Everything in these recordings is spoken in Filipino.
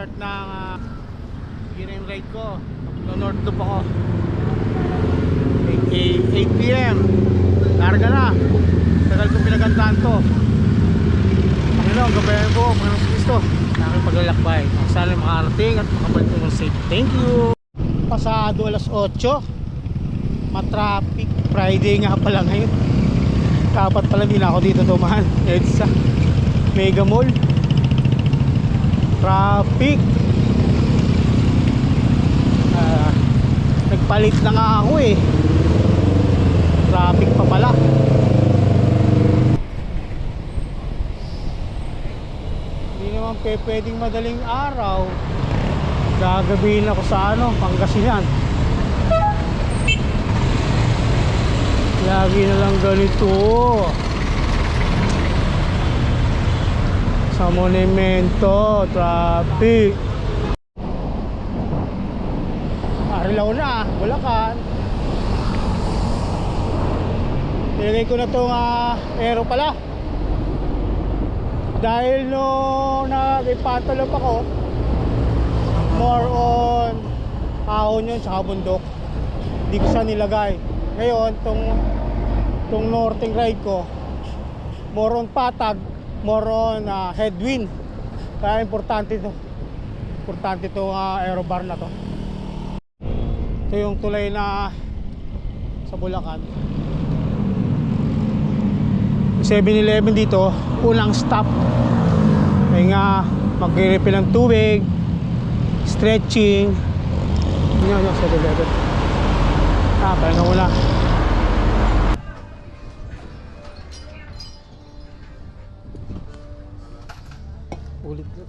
start ng beginning ride ko. North loop ako. 8 PM. Larga na. Tagal ko pinagandaan to. Panginoon, gabayan ko, Panginoon sa Kristo, sa aking paglalakbay. Sana makarating at makabalik ko ng safe. Thank you. Pasado alas 8. Matraffic. Friday nga pala ngayon. Dapat pala din ako dito dumaan. EDSA Mega Mall. Traffic. Nagpalit na nga ako eh. Traffic pa pala. Hindi naman pwedeng madaling araw. Gagabihin ako sa Pangasinan. Lagi na lang ganito. Sa Monumento, traffic. Arilaw na, Bulacan. Nilagay ko na itong aero pala. Dahil no nag-ipatalop ako, more on ahon yun sa bundok. Hindi ko siya nilagay. Ngayon, tong northern ride ko, more on patag, more on headwind. Kaya importante itong aero bar na to. Ito yung tulay na sa Bulacan. 7-Eleven dito, unang stop. Kaya nga mag-refill ng tubig, stretching. Yun yung 7-Eleven. Pahinga muna. Ulit na.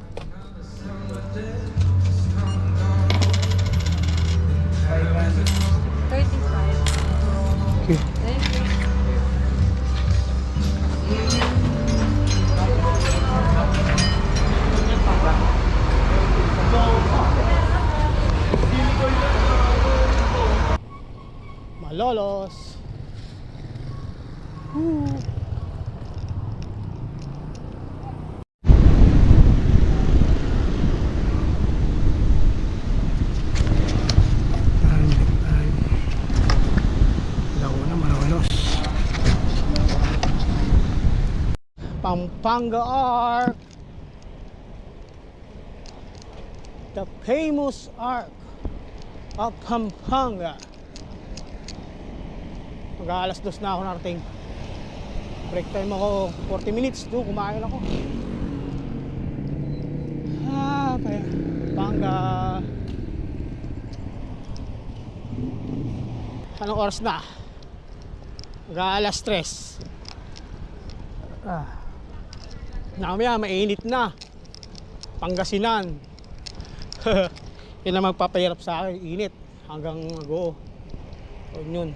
Okay. Malolos. Pampanga Arc, the famous Arc of Pampanga. Mag-aalas 2 na ako narating. Break time ako 40 minutes. Kumain ako. Pampanga. Anong oras na? Mag-aalas 3. Namaya mainit na. Pangasinan. Yun na magpapahirap sa akin. Init hanggang mag-o. Yun.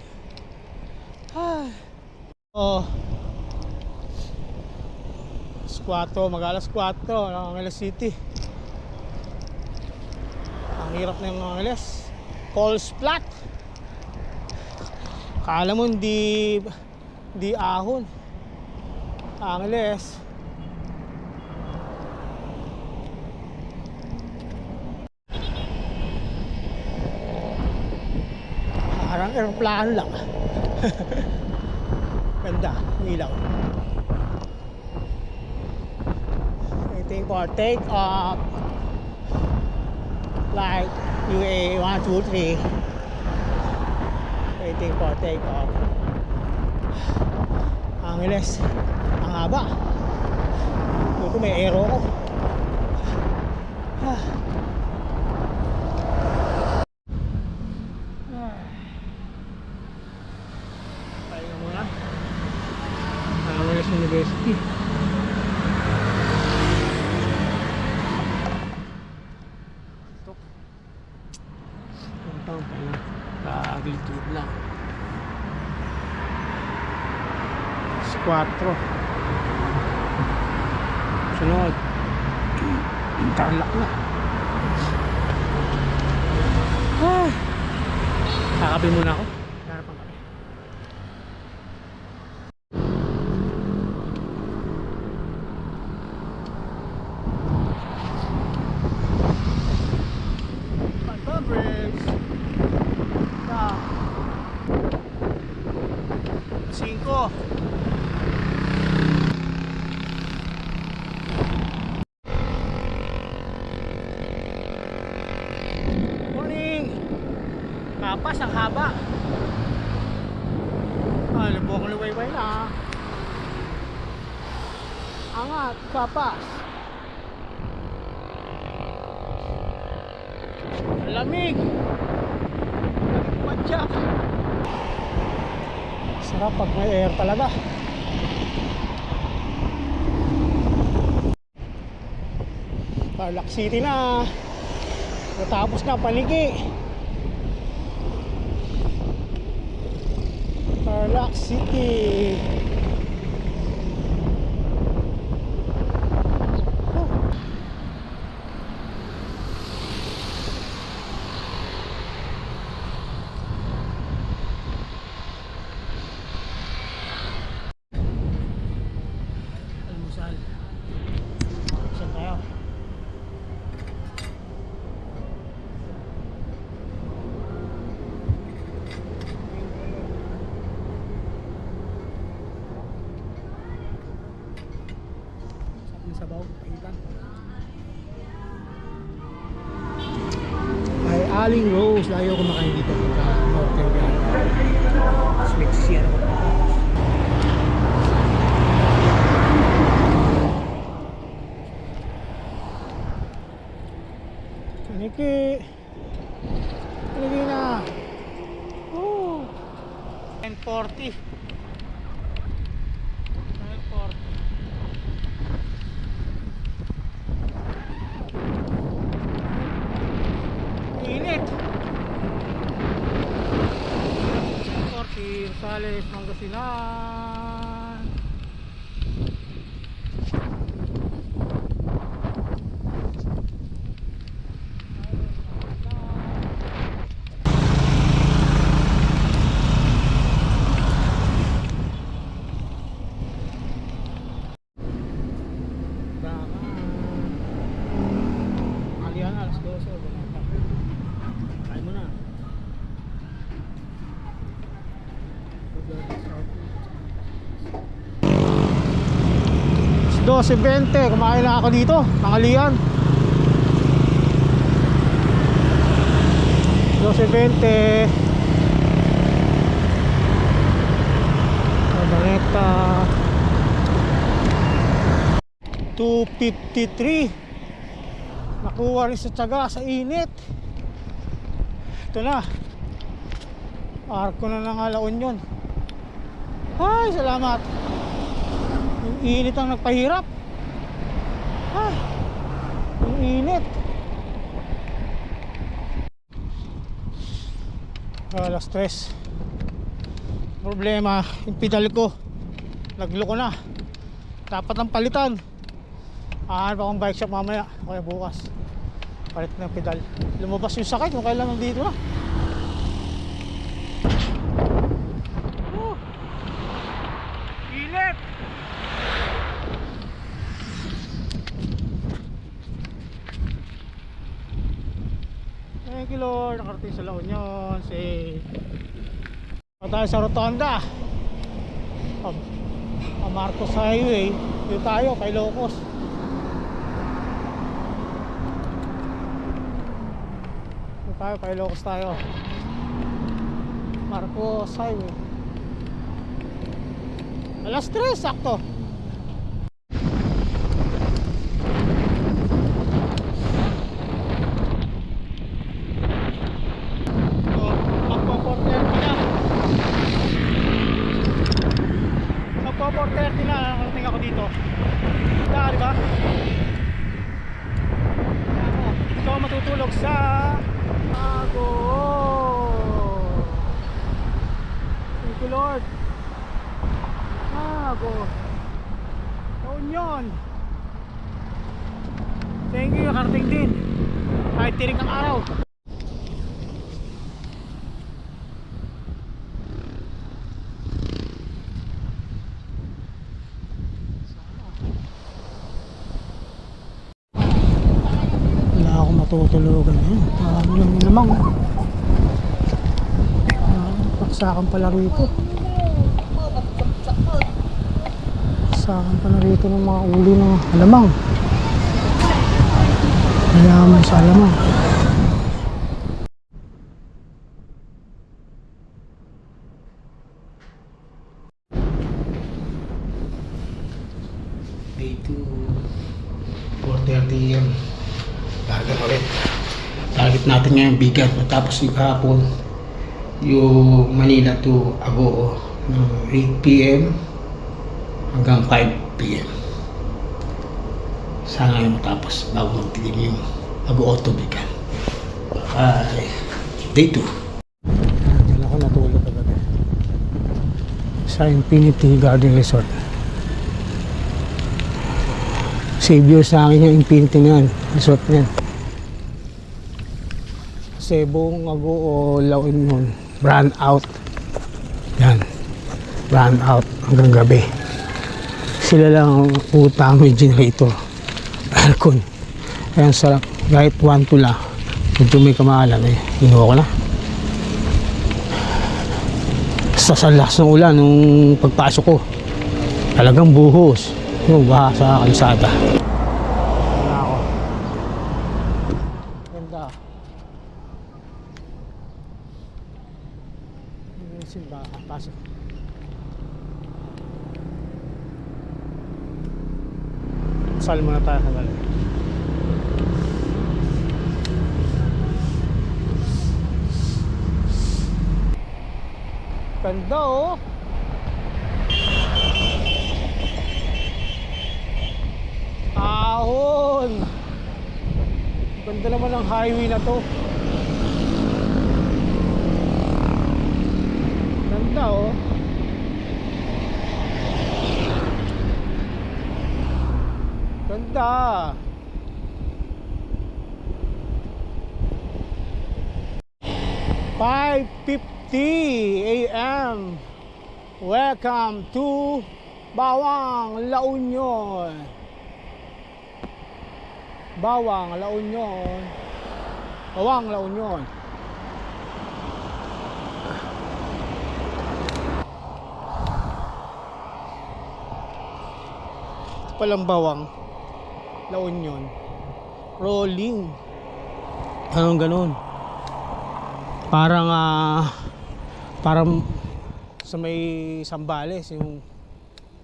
Squato, mag-alas 4 ng Angeles City. Ang hirap na yung Angeles. Coles Flat. Kala mo di ahon. Angeles. Parang aeroplano lang. Ganda, ilaw. Waiting for take off. Flight UA 123. Waiting for take off. Angeles. Ang haba. Ito may aero ko. Pahinga muna. Angeles University. Ito. Puntang pa na. Kagilid lang. 4. Sunod. Tarlac na. Kakape muna ako. Harapan kami. 5. Morning. Kapas ang haba. Lubong luwayway na. Angat, kapas. Lamig. Padyak. Sarap pag may air talaga. Tarlac City na. Natapos na Paniki. Tarlac City. Almusal. Saan tayo? Sabaw, pahitan. Ay, Aling Rose. Layo kumakain dito pagka Northern Virginia. Sweet siya naman. Paniki. Paniki na. Oh. 10:40. 10:40. Init. 10:40. Rosales, Pangasinan. Alian, alas 12. Kain mo na. 12:20, kumain na ako dito, tanghalian. 12:20. Baleta. 2:53. Nakuha rin sa tiyaga sa init. Ito na. Arko na ng La Union. Ay, salamat. Yung init ang nagpahirap. Ay, yung init. Alas 3. Problema, yung pedal ko nagloko na. Dapat ang palitan. Pa akong bike shop mamaya o kaya bukas. Palit ng pedal. Lumabas yung sakit kung kailan nandito na. Init. Thank you Lord. Nakarating sa La Union. Tayo sa Rotonda. Marcos Highway. Dito tayo kay Locos. Tayo kay Locos tayo. Marcos Highway. Alas 3 sakto. Magpo 4:30 na nakarating ako dito. Di ba? Dito ako matutulog sa Bago. Thank you Lord. Bago. La Union. Thank you, nakarating din. Kahit tirik ng araw. Wala akong matutulugan ngayon. Marami lang namang paksakan pala rito. Saksakan pa na rito ng mga uli ng alamang. Mayaman sa alamang. Day 2, 4:30 AM. Target ulit. Target natin ngayon bigat. Matapos yung kahapon yung Manila to Agoo ng 8 PM hanggang 5 PM. Sana yung matapos bago magtilim yung Agoo to bigat. Day 2. Diyan ako natulog kagabi sa Infinity Garden Resort. Save sa akin yung Infinity na yan, resort na yan. Kasi buong Agoo o La Union brand out. Yan, brand out hanggang gabi. Sila lang ang utang, may generator, aircon. Ayan, sarap. Kahit 1-2 lang, medyo may kamahalan eh, inuha ko na. Sa lakas ng ulan nung pagpasok ko, talagang buhos yung baha sa kalsada. Wala ako. Ganda. Yung simbahan, pasok. Sal muna tayo sa galing. Ganda oh. Ahon. Ganda naman ang highway na to. Ganda oh. Ganda. 5:50 AM. Welcome to Bawang, La Union. Bawang, La Union. Bawang, La Union. Ito palang Bawang, La Union. Rolling. Anong ganun? Parang parang sa may Sambales yung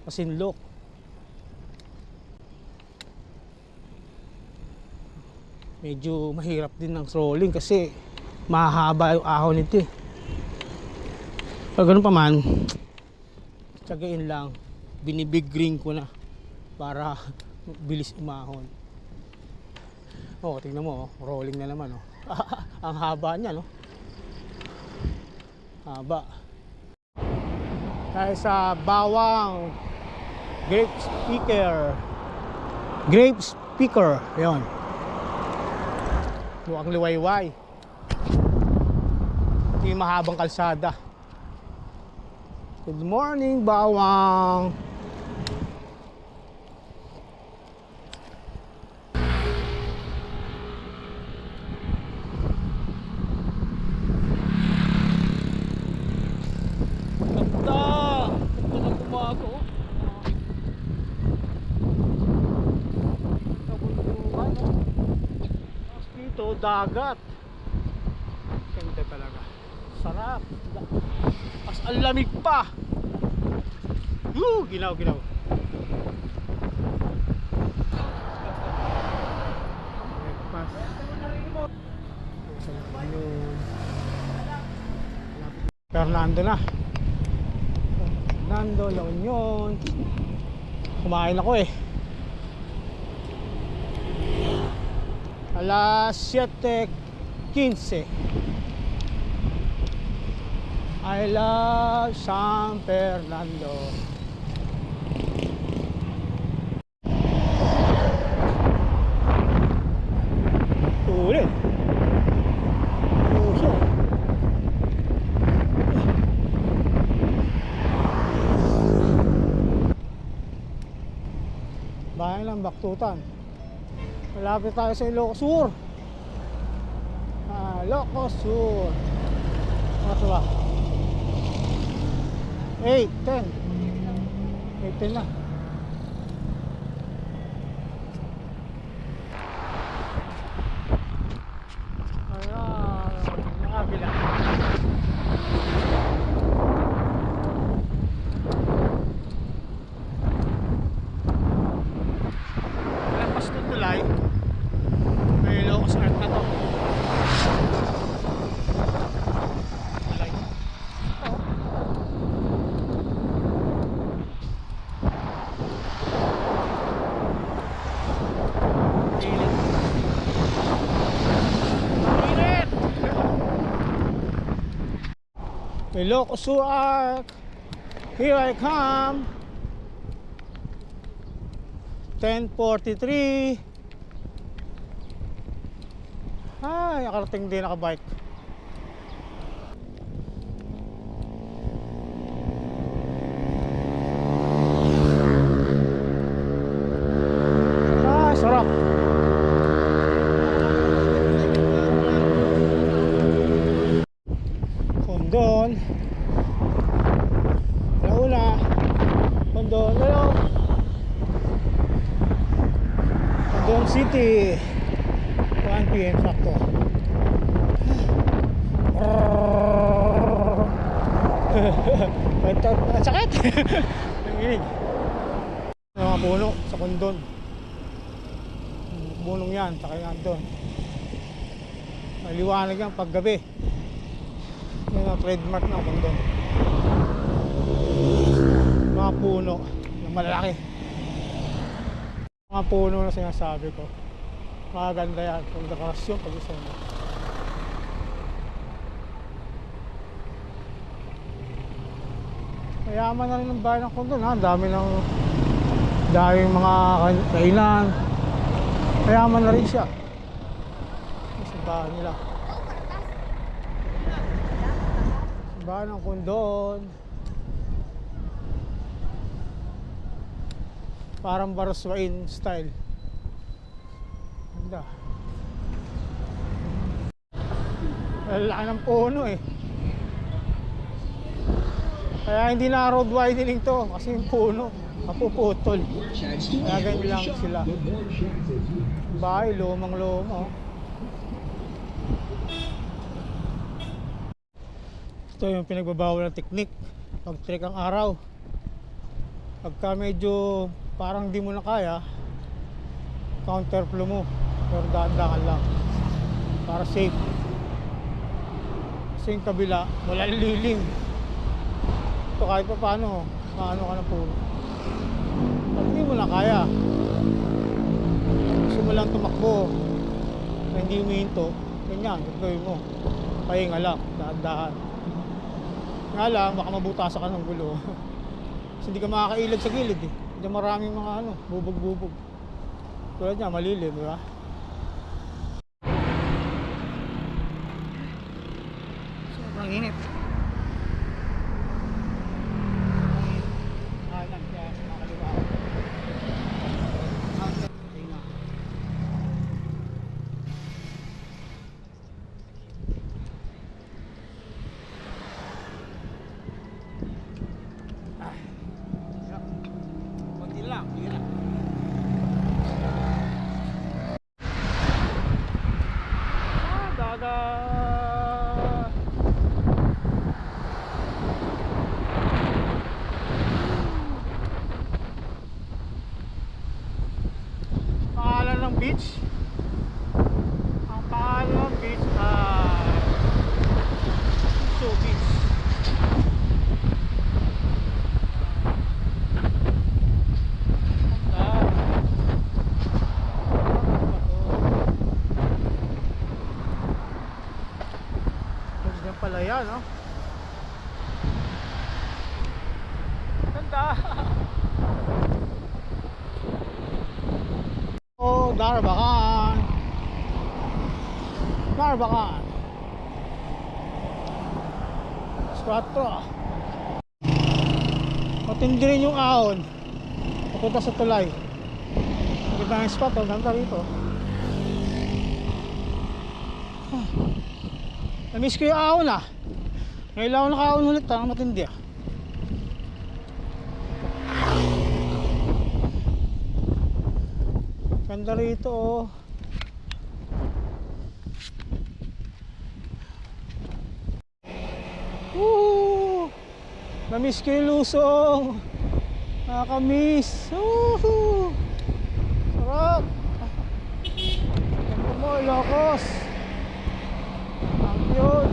Masinloc. Medyo mahirap din ng rolling kasi mahaba yung ahon nito eh. Pero ganun pa man, tsagain lang, binibig ring ko na para bilis umahon. Oh, tingnan mo, rolling na naman oh. Ang haba niya no. Haba. Tayo sa Bawang Grape Speaker. Grape Speaker, yun. Mukhang liwayway. Ito yung mahabang kalsada. Good morning, Bawang. Dagat. Ganda talaga. Sarap. As ang lamig pa. Ginaw. Breakfast. Fernando na. Fernando, La Union. Kumain ako eh. Alas 7:15. I love San Fernando. Ulit. Puso. Bahay ng Baktutan. Malapit tayo sa Ilocos Sur. Ilocos Sur. Ano ba? 8:10. 8:10 na. Ilocos Sur Arc. Here I come. 10:43. Ay, nakarating din nakabike. Ay, sarap. Kondon. Launa. Kondon, hello. Kondon City. 1 PM sakto. Ang sakit. Nanginig. Mga puno sa Kondon. Bunong yan, saka yan doon. Maliwanag yan paggabi. Yan ang trademark ng Kondon. Mga puno na malalaki. Mga puno na sinasabi ko. Maganda yan kung dekorasyon pag gusto mo. Mayaman na rin ang bayan ng Kondon ha. Daming mga kainan. Mayaman na rin siya. Sa bahan nila. Sa bahan ng Kondon. Parang Baroswain style. Ganda. Lalaki ng puno eh. Kaya hindi na road widening to kasi yung puno mapuputol. Kaya ganyan lang sila. Bahay, lumang-luma oh. Ito yung pinagbabawal ng teknik pag trek ang araw. Pagka medyo parang di mo na kaya, counterflow mo, pero dahan-dahan lang para safe. Kasi yung kabila wala lilim. Ito kahit pa paano maano ka na po. Pag di mo na kaya, gusto mo lang tumakbo na hindi humihinto, ganyan, gagawin mo, pahinga lang, dahan-dahan. Nga lang, baka mabutasan ka ng gulo. Kasi hindi ka makakailag sa gilid eh. Hindi maraming mga bubog-bubog. Tulad niya, malilim, di ba? Sobrang init. Pangalan ng beach, ang pangalan ng beach ay Show Beach. Ganda pala yan, no? Ganda. Oh, Darbacan. Darbacan. Squatro. Matindi rin yung ahon. Papunta sa tulay. Ganda ng spot, oh. Ganda rito. Namiss ko yung ahon ah. Ngayon lang ako nakaahon ulit ah. Matindi ah. Ganda rito oh. Woo! Namiss ko yung lusong. Nakakamiss. Woohoo! Sarap. Ganda mo, Ilocos. Ang yun.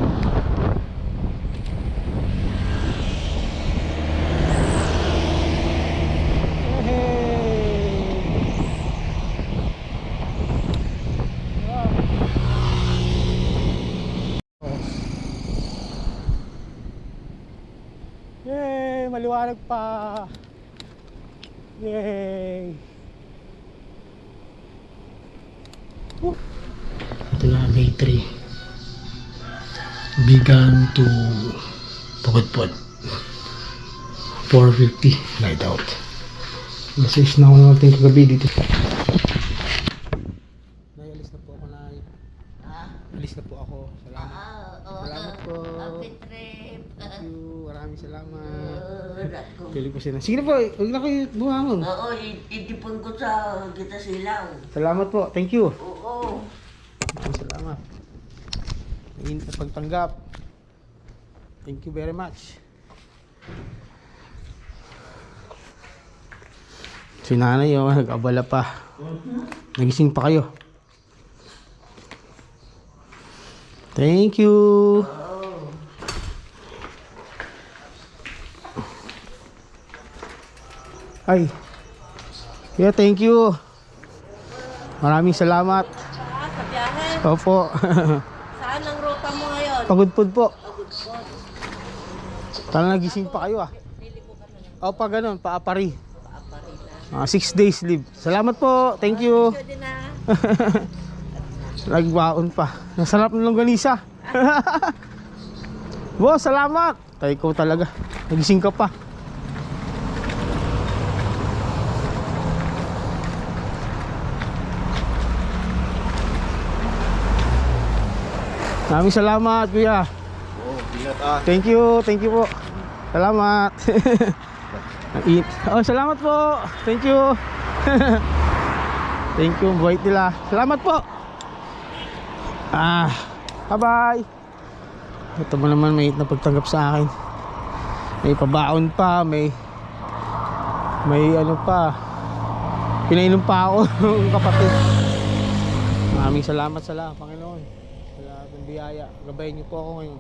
maliwanag pa. Yay! Ito na, May 3. Bigan to Pagudpod. 4:50 light out. Message na ako natin kagabi dito. Alis na po ako na. Alis na po ako. Salamat. Salamat po. Happy trip. Thank you. Maraming salamat. Pili ko sila. Sige na po. Huwag na kayo bumangon. Oo, itipon ko sa kita silaw. Salamat po. Thank you. Oo. Salamat. Naging sa pagtanggap. Thank you very much. Si nanay nag-abala pa. Nagising pa kayo. Thank you. Ay. Yeah, thank you. Maraming salamat. Sa biyahe? Opo. Saan ang ruta mo ngayon? Pagudpod po. Tala nagising pa kayo ah. O pa ganun, paapari. 6 days leave. Salamat po. Thank you. Pwede na. Nagbaon pa. Nasarap ng longganisa. Boss, salamat. Tayo ko talaga. Nagising ka pa. Maraming salamat, kuya. Thank you po. Salamat. Oh, salamat po. Thank you. Thank you, buhay nila. Salamat po. Bye-bye. Ito mo naman may napagtanggap sa akin. May pabaon pa, may ano pa. Pinainom pa ako ng kapatid. Maraming salamat sa lahat, Panginoon. Sa lahat ng biyaya. Gabayan niyo po ako ngayon.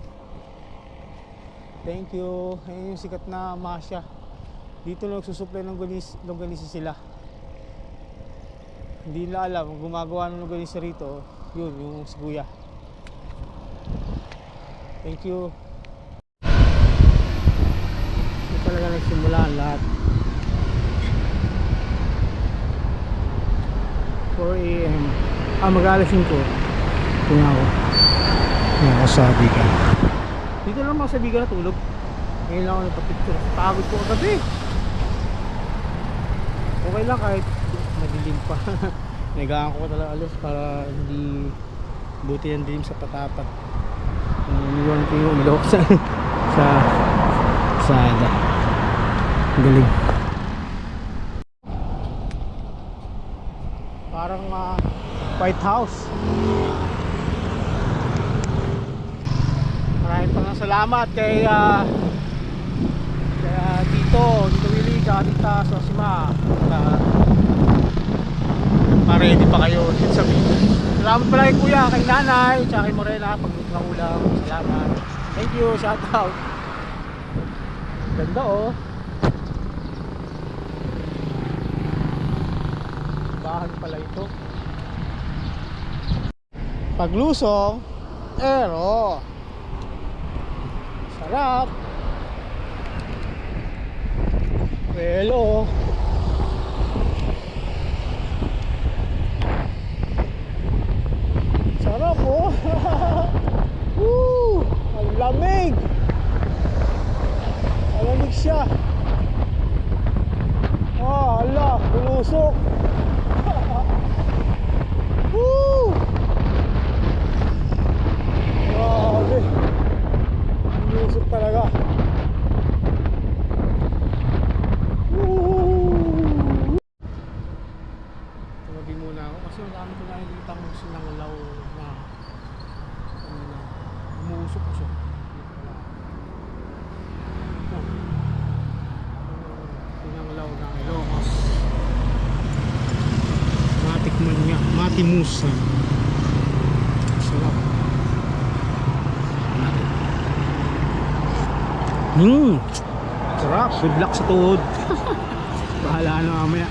Thank you. Ayun yung sikat na Masya. Dito na nagsusupply ng longganisa sila. Hindi nila alam, gumagawa ng longganisa rito. Yun, yung si Kuya. Thank you. Ito talaga nagsimula ang lahat. 4 AM. Mag-alas 5. Tingnan ako. Tingnan ako sa Bigan. Dito lang ako sa Bigan natulog. Ngayon lang ako nagpa-picture. Pagod ko kagabi. Okay lang kahit madilim pa. Nagahan ko talaga alas para hindi buti ang dilim sa patapat. Iniwan ko yung ilok sa sada. Galing. Parang White House. Maraming pang salamat kay Tito Willie, Tita Sosima. Ma-ready pa kayo sa video. Salamat pala kay Kuya, kay Nanay, tsaka kay Morena pagluto ng ulam. Salamat. Thank you, shout out. Ganda oh. Bahan pala ito. Paglusong, ero. Sarap. Hello. Sarap oh. Woo! Ang lamig. Ang lamig siya. Ala, bulusok. Woo! Grabe. Bulusok talaga. Tumabi muna ako kasi marami ko nakikita kong sinanglaw na umuusok siya. Sinanglaw ng Ilocos. Matikman niya, matimusan. Sarap. Sarap, good luck sa tuhod. Bahala na mamaya.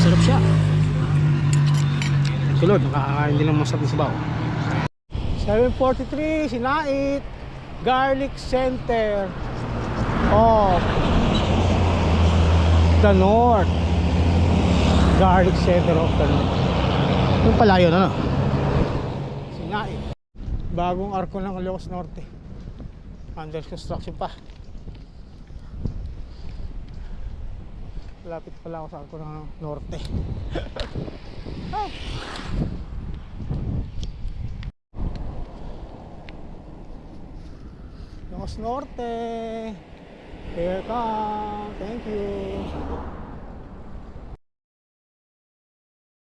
Sarap siya. Tulod, nakakain din ng masarap na sabaw. 7:43, Sinait Garlic Center. Oh, the north. Garlic Center of the North. Yung pala yun, ano? Sinai. Bagong arko ng Ilocos Norte. Under construction pa. Lapit pala ako sa arko ng Norte. Ay. Ilocos Norte. Here come. Thank you.